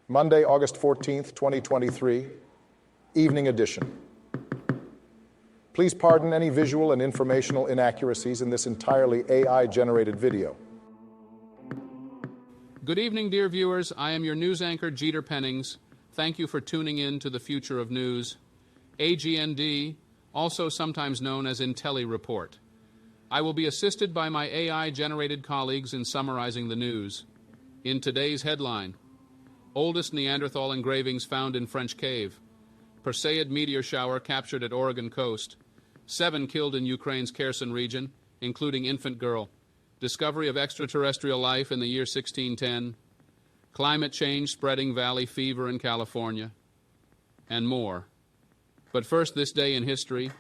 Monday, August 14th, 2023, evening edition. Please pardon any visual and informational inaccuracies in this entirely AI-generated video. Good evening, dear viewers. I am your news anchor, Jeter Pennings. Thank you for tuning in to the future of news. A.G.N.D., also sometimes known as Intellireport. I will be assisted by my AI-generated colleagues in summarizing the news. In today's headline, oldest Neanderthal engravings found in French cave. Perseid meteor shower captured at Oregon coast. 7 killed in Ukraine's Kherson region, including infant girl. Discovery of extraterrestrial life in the year 1610. Climate change spreading valley fever in California. And more. But first, this day in history.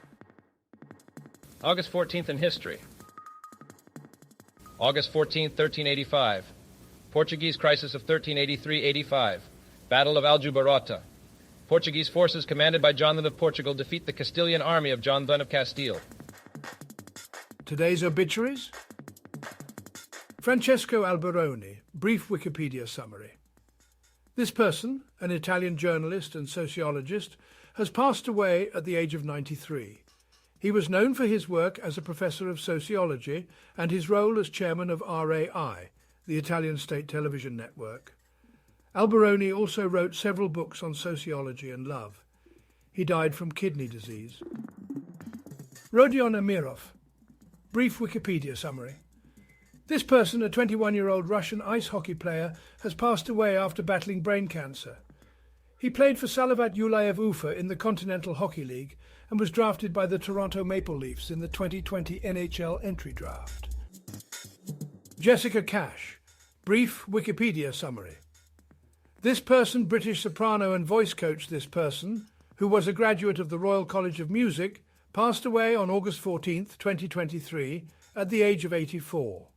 August 14th in history. August 14th, 1385. Portuguese crisis of 1383-85. Battle of Aljubarrota. Portuguese forces commanded by John I of Portugal defeat the Castilian army of John I of Castile. Today's obituaries. Francesco Alberoni, brief Wikipedia summary. This person, an Italian journalist and sociologist, has passed away at the age of 93. He was known for his work as a professor of sociology and his role as chairman of RAI, the Italian state television network. Alberoni also wrote several books on sociology and love. He died from kidney disease. Rodion Amirov, brief Wikipedia summary. This person, a 21-year-old Russian ice hockey player, has passed away after battling brain cancer. He played for Salavat Ulayev Ufa in the Continental Hockey League and was drafted by the Toronto Maple Leafs in the 2020 NHL entry draft. Jessica Cash, brief Wikipedia summary. This person, British soprano and voice coach this person, who was a graduate of the Royal College of Music, passed away on August 14th, 2023, at the age of 84.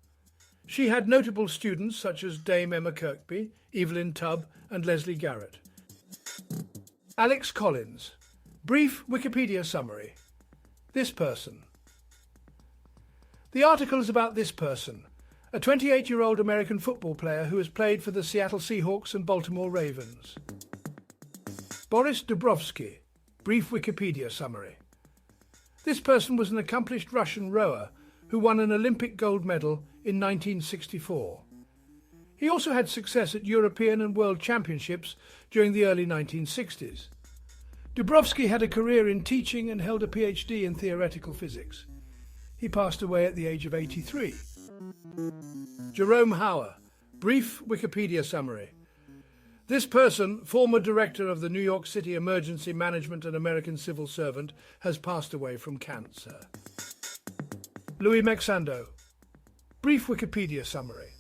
She had notable students such as Dame Emma Kirkby, Evelyn Tubb and Leslie Garrett. Alex Collins, brief Wikipedia summary. This person. The article is about this person, a 28-year-old American football player who has played for the Seattle Seahawks and Baltimore Ravens. Boris Dubrovsky, brief Wikipedia summary. This person was an accomplished Russian rower who won an Olympic gold medal in 1964. He also had success at European and World Championships during the early 1960s. Dubrovsky had a career in teaching and held a PhD in theoretical physics. He passed away at the age of 83. Jerome Hauer, brief Wikipedia summary. This person, former director of the New York City Emergency Management and American civil servant, has passed away from cancer. Louis Mexando, brief Wikipedia summary.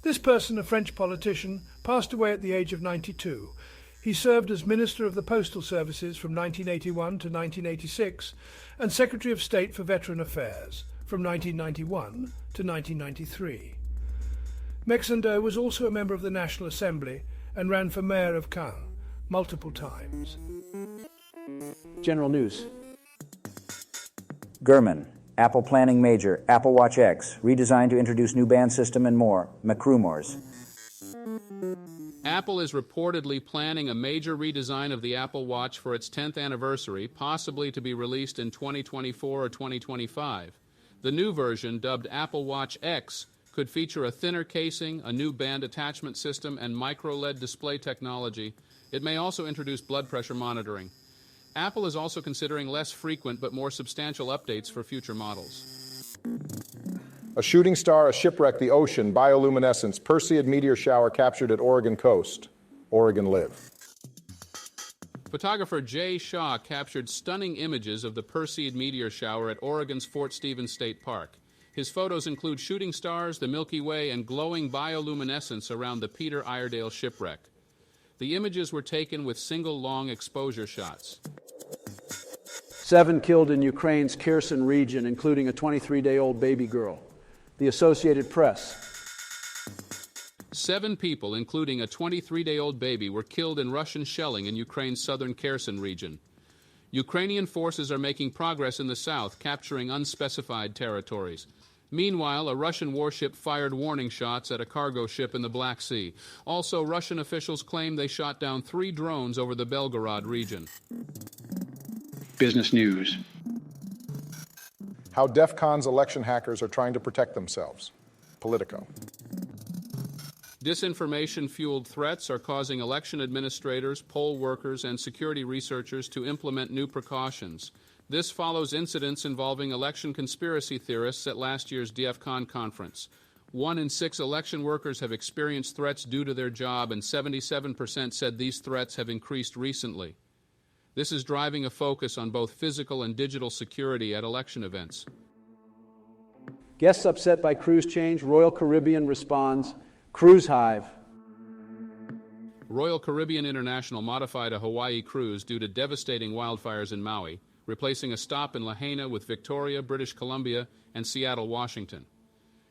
This person, a French politician, passed away at the age of 92. He served as Minister of the Postal Services from 1981 to 1986 and Secretary of State for Veteran Affairs from 1991 to 1993. Mexando was also a member of the National Assembly and ran for Mayor of Caen multiple times. General news. Gurman, Apple planning major, Apple Watch X, redesigned to introduce new band system and more, McRumors. Apple is reportedly planning a major redesign of the Apple Watch for its 10th anniversary, possibly to be released in 2024 or 2025. The new version, dubbed Apple Watch X, could feature a thinner casing, a new band attachment system, and micro-LED display technology. It may also introduce blood pressure monitoring. Apple is also considering less frequent but more substantial updates for future models. A shooting star, a shipwreck, the ocean, bioluminescence, Perseid meteor shower captured at Oregon coast. Oregon live. Photographer Jay Shaw captured stunning images of the Perseid meteor shower at Oregon's Fort Stevens State Park. His photos include shooting stars, the Milky Way, and glowing bioluminescence around the Peter Iredale shipwreck. The images were taken with single long exposure shots. 7 killed in Ukraine's Kherson region, including a 23-day-old baby girl. The Associated Press. 7 people, including a 23-day-old baby, were killed in Russian shelling in Ukraine's southern Kherson region. Ukrainian forces are making progress in the south, capturing unspecified territories. Meanwhile, a Russian warship fired warning shots at a cargo ship in the Black Sea. Also, Russian officials claim they shot down 3 drones over the Belgorod region. Business news. How DEF CON's election hackers are trying to protect themselves. Politico. Disinformation-fueled threats are causing election administrators, poll workers, and security researchers to implement new precautions. This follows incidents involving election conspiracy theorists at last year's DEF CON conference. 1 in 6 election workers have experienced threats due to their job, and 77% said these threats have increased recently. This is driving a focus on both physical and digital security at election events. Guests upset by cruise change, Royal Caribbean responds, Cruise Hive. Royal Caribbean International modified a Hawaii cruise due to devastating wildfires in Maui, replacing a stop in Lahaina with Victoria, British Columbia, and Seattle, Washington.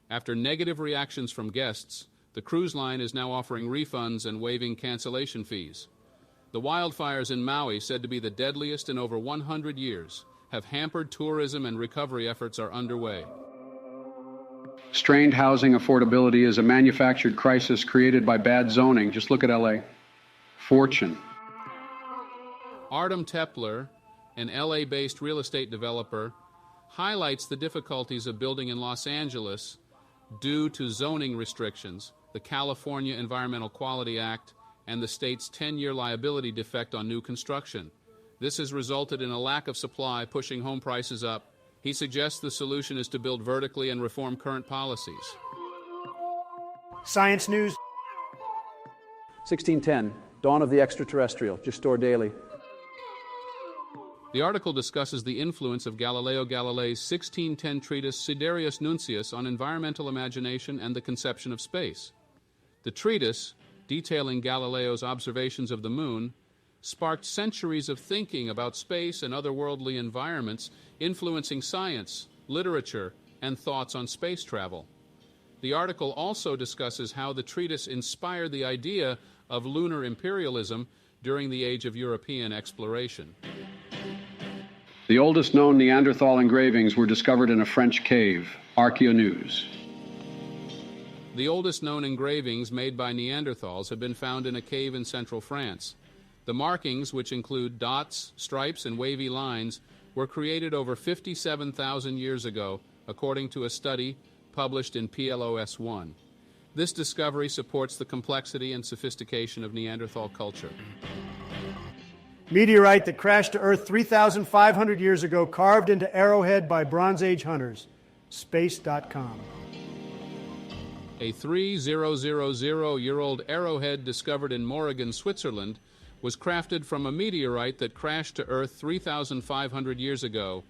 After negative reactions from guests, the cruise line is now offering refunds and waiving cancellation fees. The wildfires in Maui, said to be the deadliest in over 100 years, have hampered tourism, and recovery efforts are underway. Strained housing affordability is a manufactured crisis created by bad zoning. Just look at LA. Fortune. Artem Tepler, an LA-based real estate developer, highlights the difficulties of building in Los Angeles due to zoning restrictions, the California Environmental Quality Act, and the state's 10-year liability defect on new construction. This has resulted in a lack of supply, pushing home prices up. He suggests the solution is to build vertically and reform current policies. Science news. 1610, Dawn of the Extraterrestrial, Gestor Daily. The article discusses the influence of Galileo Galilei's 1610 treatise Sidereus Nuncius on environmental imagination and the conception of space. The treatise, detailing Galileo's observations of the moon, sparked centuries of thinking about space and otherworldly environments, influencing science, literature, and thoughts on space travel. The article also discusses how the treatise inspired the idea of lunar imperialism during the age of European exploration. The oldest known Neanderthal engravings were discovered in a French cave. Archaeonews. The oldest known engravings made by Neanderthals have been found in a cave in central France. The markings, which include dots, stripes, and wavy lines, were created over 57,000 years ago, according to a study published in PLOS I. This discovery supports the complexity and sophistication of Neanderthal culture. Meteorite that crashed to Earth 3,500 years ago, carved into Arrowhead by Bronze Age hunters. Space.com. A 3,000-year-old arrowhead discovered in Morrigan, Switzerland, was crafted from a meteorite that crashed to Earth 3,500 years ago,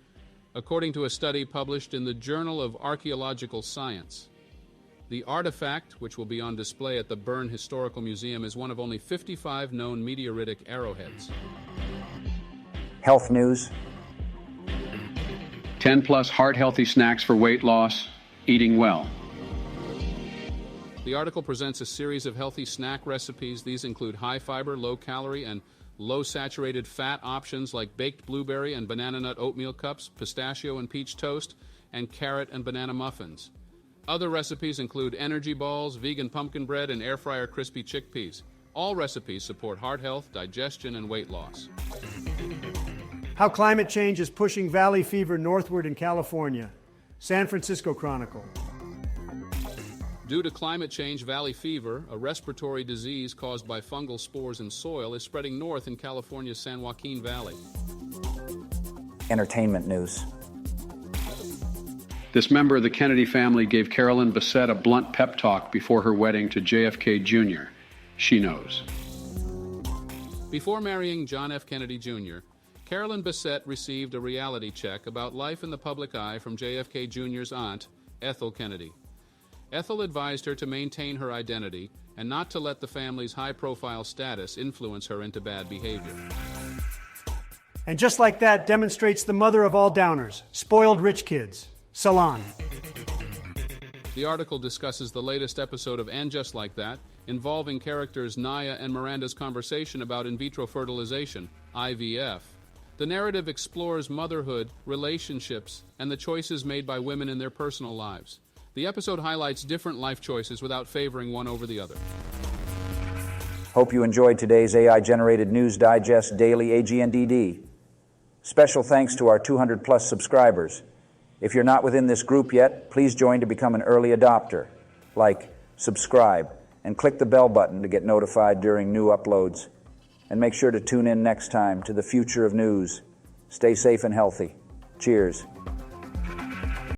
according to a study published in the Journal of Archaeological Science. The artifact, which will be on display at the Bern Historical Museum, is one of only 55 known meteoritic arrowheads. Health news. 10+ heart-healthy snacks for weight loss. Eating well. The article presents a series of healthy snack recipes. These include high-fiber, low-calorie, and low-saturated fat options like baked blueberry and banana nut oatmeal cups, pistachio and peach toast, and carrot and banana muffins. Other recipes include energy balls, vegan pumpkin bread, and air-fryer crispy chickpeas. All recipes support heart health, digestion, and weight loss. How climate change is pushing valley fever northward in California. San Francisco Chronicle. Due to climate change, valley fever, a respiratory disease caused by fungal spores in soil, is spreading north in California's San Joaquin Valley. Entertainment news. This member of the Kennedy family gave Carolyn Bessette a blunt pep talk before her wedding to JFK Jr. She knows. Before marrying John F. Kennedy Jr., Carolyn Bessette received a reality check about life in the public eye from JFK Jr.'s aunt, Ethel Kennedy. Ethel advised her to maintain her identity and not to let the family's high-profile status influence her into bad behavior. And just like that demonstrates the mother of all downers, spoiled rich kids. Salon. The article discusses the latest episode of And Just Like That, involving characters Naya and Miranda's conversation about in vitro fertilization, IVF. The narrative explores motherhood, relationships, and the choices made by women in their personal lives. The episode highlights different life choices without favoring one over the other. Hope you enjoyed today's AI-generated News Digest Daily AGNDD. Special thanks to our 200-plus subscribers. If you're not within this group yet, please join to become an early adopter. Like, subscribe, and click the bell button to get notified during new uploads. And make sure to tune in next time to the future of news. Stay safe and healthy. Cheers.